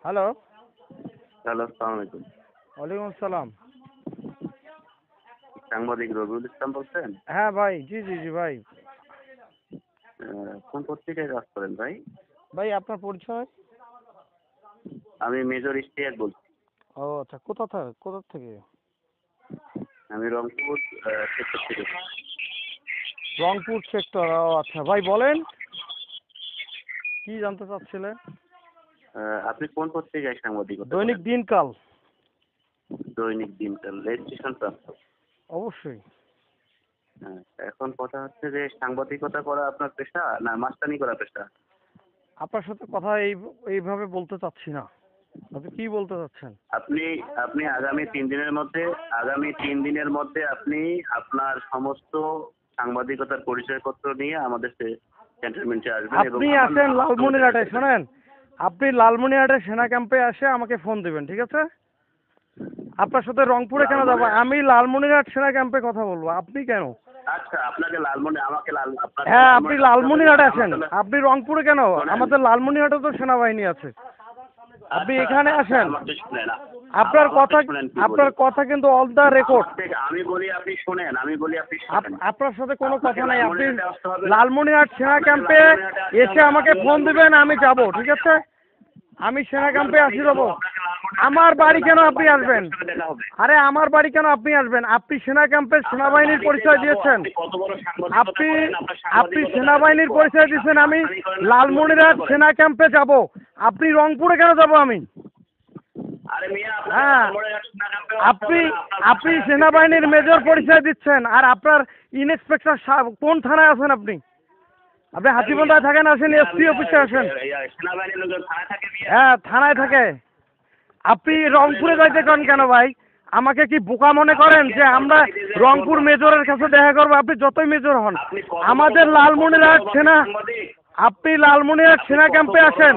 Hello. Hello, আসসালামু আলাইকুম। ওয়ালাইকুম আসসালাম। সাংবাদিক রবিউল ইসলাম বলছেন? হ্যাঁ ভাই, জি জি জি ভাই। কোন পত্রিকায় কাজ করেন ভাই? ভাই আপনার পরিচয়? আমি মেজর ইশতিয়াক বলছি। ও আচ্ছা, কোথা থেকে? আমি রংপুর সেক্টর থেকে। রংপুর সেক্টর। ও আচ্ছা ভাই, বলেন কি জানতে চাচ্ছিলেন? আপনি কোন পত্রিকায় সাংবাদিকতা দৈনিক করেন? দিনকাল। দৈনিক দিনকাল, রেজিস্ট্রেশন প্রাপ্ত। অবশ্যই। হ্যাঁ, এখন কথা হচ্ছে যে সাংবাদিকতা করা আপনার পেশা না মাস্তানি করা পেশা? আপনার সাথে কথা এইভাবে বলতে চাচ্ছি না। আপনি কি বলতে চাচ্ছেন? আপনি আপনি আগামী 3 দিনের মধ্যে আপনি আপনার সমস্ত সাংবাদিকতার পরিচয়পত্র নিয়ে আমাদের ক্যান্টনমেন্টে আসবেন এবং আপনি আসেন লালমনিরহাটে, শোনেন, আপনি লালমনিরহাটে সেনা ক্যাম্পে এসে আমাকে ফোন দিবেন, ঠিক আছে? আপনার সাথে রংপুরে কেন যাবো? আমি লালমনিরহাট সেনা ক্যাম্পে কথা বলবো, আপনি কেন? আচ্ছা, আপনাকে হ্যাঁ, আপনি লালমনিরহাটে আসেন। আপনি রংপুরে কেন? আমাদের লালমনিরহাটে তো সেনাবাহিনী আছে। আপনি এখানে আসেন। আপনার কথা কিন্তু অল দ্য রেকর্ড। আমি বলি আপনি শুনেন। আপনার সাথে কোনো কথা নাই। আপনি লালমনিরহাট সেনা ক্যাম্পে এসে আমাকে ফোন দিবেন, আমি যাব, ঠিক আছে? আমি সেনা ক্যাম্পে আসি যাবো। আমার বাড়ি কেন আপনি আসবেন? আরে আমার বাড়ি কেন আপনি আসবেন? আপনি সেনা ক্যাম্পের সেনাবাহিনীর পরিচয় দিয়েছেন। আপনি সেনাবাহিনীর পরিচয় দিয়েছেন। আমি লালমনিরহাট সেনা ক্যাম্পে যাব। আপনি রংপুরে কেন যাব আমি? হ্যাঁ, আপনি সেনাবাহিনীর মেজর পরিচয় দিচ্ছেন, আর আপনার ইন্সপেক্টর কোন থানায় আছেন আপনি? আপনি হাতিবন্ধায় থাকেন, আসেন এসপি অফিসে আসেন। হ্যাঁ, থানায় থাকে। আপনি রংপুরে যাইতে চান কেন ভাই? আমাকে কি বোকা মনে করেন যে আমরা রংপুর মেজরের কাছে দেখা করবো? আপনি যতই মেজর হন, আমাদের লালমনিরহাট সেনা, আপনি লালমনিরহাট সেনা ক্যাম্পে আসেন।